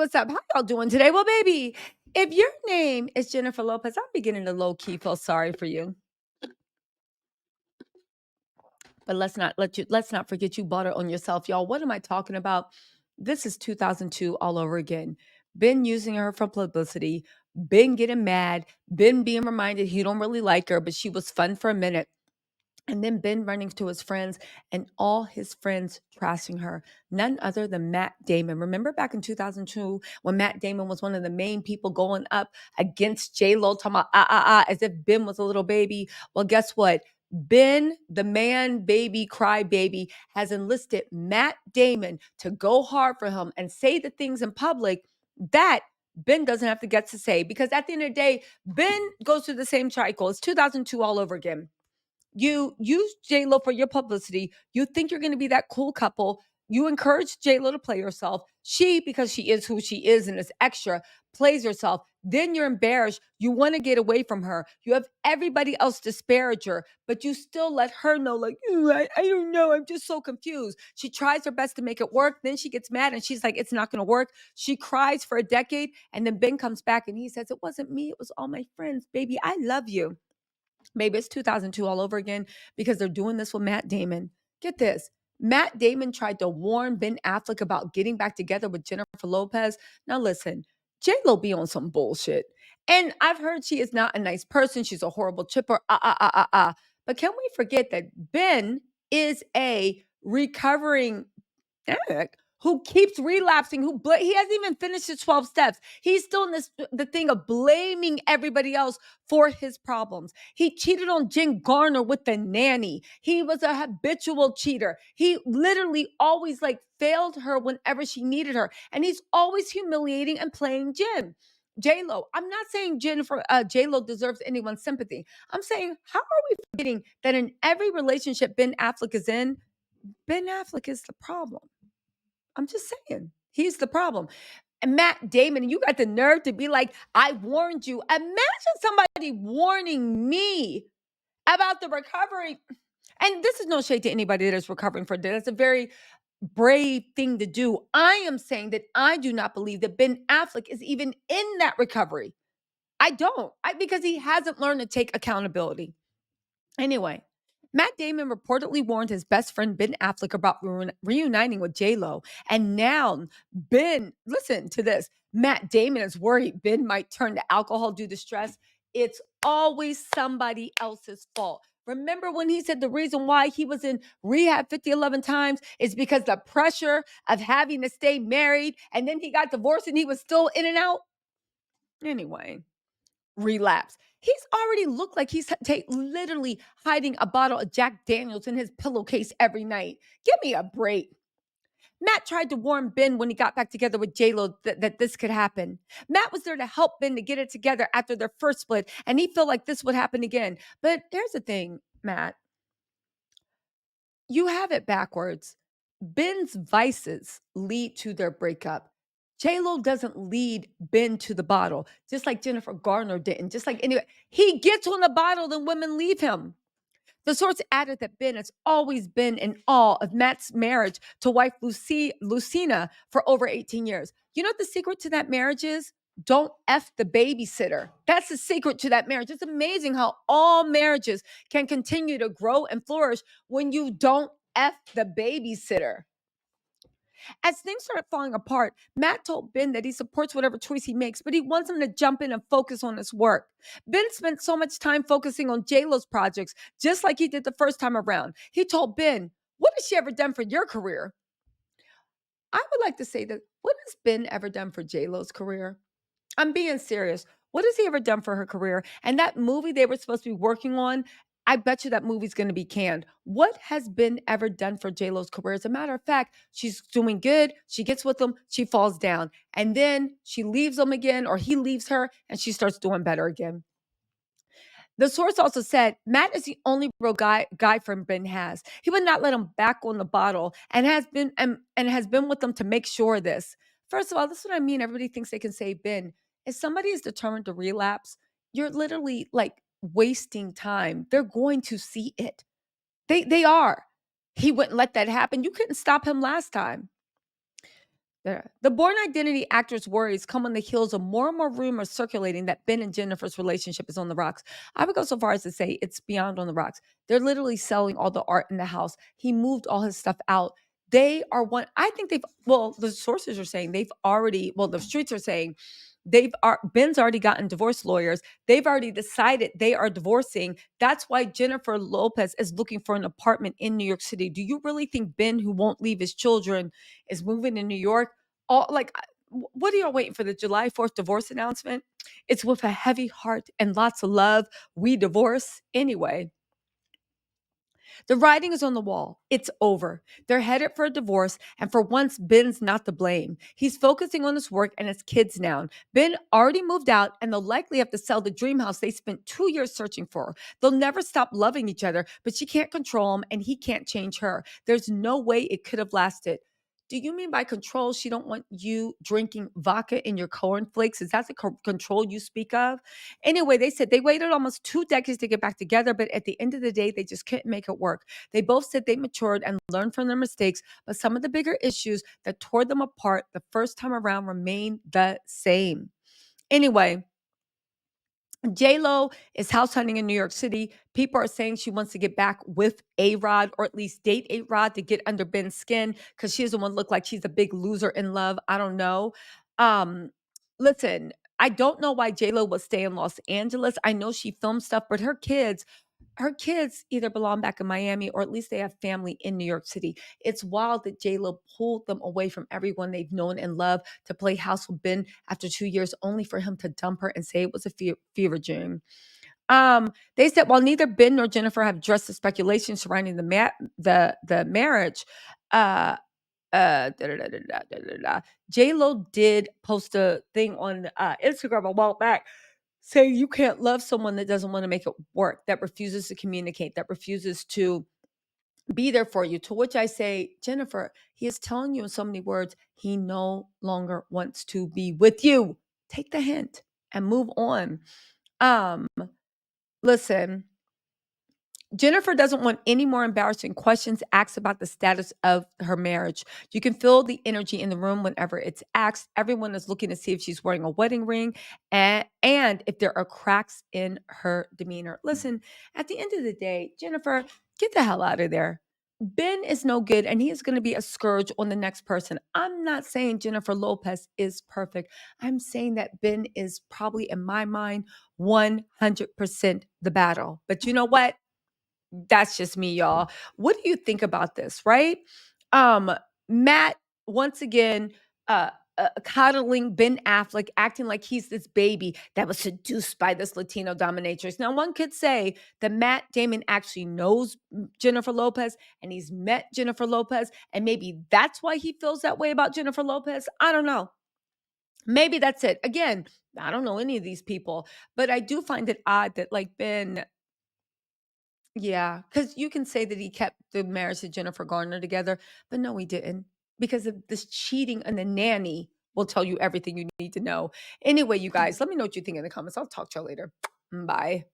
what's up? How y'all doing today? Well, baby, if your name is Jennifer Lopez, I'm beginning to low key feel sorry for you. But let's not forget you bought it on yourself, y'all. What am I talking about? This is 2002 all over again. Been using her for publicity, been getting mad, been being reminded he don't really like her, but she was fun for a minute. And then Ben running to his friends and all his friends trashing her. None other than Matt Damon. Remember back in 2002 when Matt Damon was one of the main people going up against J-Lo, talking about as if Ben was a little baby. Well, guess what? Ben, the man, baby, cry baby, has enlisted Matt Damon to go hard for him and say the things in public that Ben doesn't have to get to say. Because at the end of the day, Ben goes through the same cycle. It's 2002 all over again. You use J-Lo for your publicity. You think you're going to be that cool couple. You encourage J-Lo to play herself. She, because she is who she is and is extra, plays herself. Then you're embarrassed. You want to get away from her. You have everybody else disparage her, but you still let her know, like, "Ooh, I don't know. I'm just so confused." She tries her best to make it work. Then she gets mad and she's like, it's not going to work. She cries for a decade. And then Ben comes back and he says, it wasn't me. It was all my friends. Baby, I love you. Maybe it's 2002 all over again because they're doing this with Matt Damon. Get this. Matt Damon tried to warn Ben Affleck about getting back together with Jennifer Lopez. Now listen, J-Lo be on some bullshit. And I've heard she is not a nice person. She's a horrible chipper. But can we forget that Ben is a recovering addict who keeps relapsing, he hasn't even finished his 12 steps. He's still in the thing of blaming everybody else for his problems. He cheated on Jen Garner with the nanny. He was a habitual cheater. He literally always failed her whenever she needed her. And he's always humiliating and playing Jen. J-Lo, I'm not saying J-Lo deserves anyone's sympathy. I'm saying, how are we forgetting that in every relationship Ben Affleck is in, Ben Affleck is the problem? I'm just saying, he's the problem. And Matt Damon, you got the nerve to be like, I warned you. Imagine somebody warning me about the recovery. And this is no shade to anybody that is recovering from that. That's a very brave thing to do. I am saying that I do not believe that Ben Affleck is even in that recovery. I don't. Because he hasn't learned to take accountability. Anyway, Matt Damon reportedly warned his best friend Ben Affleck about reuniting with J-Lo. And now Ben, listen to this. Matt Damon is worried Ben might turn to alcohol due to stress. It's always somebody else's fault. Remember when he said the reason why he was in rehab 11 times is because the pressure of having to stay married, and then he got divorced and he was still in and out? Anyway, relapse. He's already looked like he's literally hiding a bottle of Jack Daniels in his pillowcase every night. Give me a break. Matt tried to warn Ben when he got back together with J-Lo that this could happen. Matt was there to help Ben to get it together after their first split, and he felt like this would happen again. But here's the thing, Matt. You have it backwards. Ben's vices lead to their breakup. J-Lo doesn't lead Ben to the bottle, just like Jennifer Garner didn't. Just like anyway, he gets on the bottle, then women leave him. The source added that Ben has always been in awe of Matt's marriage to wife Lucina for over 18 years. You know what the secret to that marriage is? Don't F the babysitter. That's the secret to that marriage. It's amazing how all marriages can continue to grow and flourish when you don't F the babysitter. As things started falling apart, Matt told Ben that he supports whatever choice he makes, but he wants him to jump in and focus on his work. Ben spent so much time focusing on J-Lo's projects, just like he did the first time around. He told Ben, what has she ever done for your career? I would like to say that, what has Ben ever done for J-Lo's career? I'm being serious. What has he ever done for her career? And that movie they were supposed to be working on, I bet you that movie's going to be canned. What has Ben ever done for J-Lo's career? As a matter of fact, she's doing good. She gets with him. She falls down. And then she leaves him again, or he leaves her, and she starts doing better again. The source also said Matt is the only real guy friend Ben has. He would not let him back on the bottle and has been with them to make sure of this. First of all, this is what I mean. Everybody thinks they can save Ben. If somebody is determined to relapse, you're literally wasting time. They're going to see it. They are. He wouldn't let that happen. You couldn't stop him last time. The Born Identity actor's worries come on the heels of more and more rumors circulating that Ben and Jennifer's relationship is on the rocks. I would go so far as to say it's beyond on the rocks. They're literally selling all the art in the house. He moved all his stuff out. They are one, I think well, the sources are saying they've already, well, the streets are saying Ben's already gotten divorce lawyers. They've already decided they are divorcing. That's why Jennifer Lopez is looking for an apartment in New York City. Do you really think Ben, who won't leave his children, is moving to New York? All like what are y'all waiting for, the July 4th divorce announcement? It's with a heavy heart and lots of love. We divorce anyway. The writing is on the wall. It's over. They're headed for a divorce, and for once, Ben's not to blame. He's focusing on his work and his kids now. Ben already moved out, and they'll likely have to sell the dream house they spent 2 years searching for. They'll never stop loving each other, but she can't control him, and he can't change her. There's no way it could have lasted. Do you mean by control she don't want you drinking vodka in your cornflakes? Is that the control you speak of? Anyway, they said they waited almost 2 decades to get back together, but at the end of the day, they just couldn't make it work. They both said they matured and learned from their mistakes, but some of the bigger issues that tore them apart the first time around remain the same. Anyway, J-Lo is house hunting in New York City. People are saying she wants to get back with A-Rod, or at least date A-Rod to get under Ben's skin, because she doesn't want to look like she's a big loser in love. I don't know. Um, Listen, I don't know why J-Lo will stay in Los Angeles. I know she films stuff, but her kids either belong back in Miami, or at least they have family in New York City. It's wild that J-Lo pulled them away from everyone they've known and loved to play house with Ben after 2 years, only for him to dump her and say it was a fever dream. They said while neither Ben nor Jennifer have addressed the speculation surrounding the marriage, uh, J Lo did post a thing on Instagram a while back saying you can't love someone that doesn't want to make it work, that refuses to communicate, that refuses to be there for you. To which I say, Jennifer, he is telling you in so many words, he no longer wants to be with you. Take the hint and move on. Um, Listen, Jennifer doesn't want any more embarrassing questions asked about the status of her marriage. You can feel the energy in the room whenever it's asked. Everyone is looking to see if she's wearing a wedding ring, and if there are cracks in her demeanor. Listen, at the end of the day, Jennifer, get the hell out of there. Ben is no good, and he is going to be a scourge on the next person. I'm not saying Jennifer Lopez is perfect. I'm saying that Ben is probably, in my mind, 100% the battle. But you know what? That's just me, y'all. What do you think about this, right? Um, Matt, once again, coddling Ben Affleck, acting like he's this baby that was seduced by this Latino dominatrix. Now, one could say that Matt Damon actually knows Jennifer Lopez, and he's met Jennifer Lopez, and maybe that's why he feels that way about Jennifer Lopez. I don't know. Maybe that's it. Again, I don't know any of these people, but I do find it odd that, like, Ben, yeah, because you can say that he kept the marriage to Jennifer Garner together, but no, he didn't. Because of this cheating, and the nanny will tell you everything you need to know. Anyway, you guys, let me know what you think in the comments. I'll talk to you later. Bye.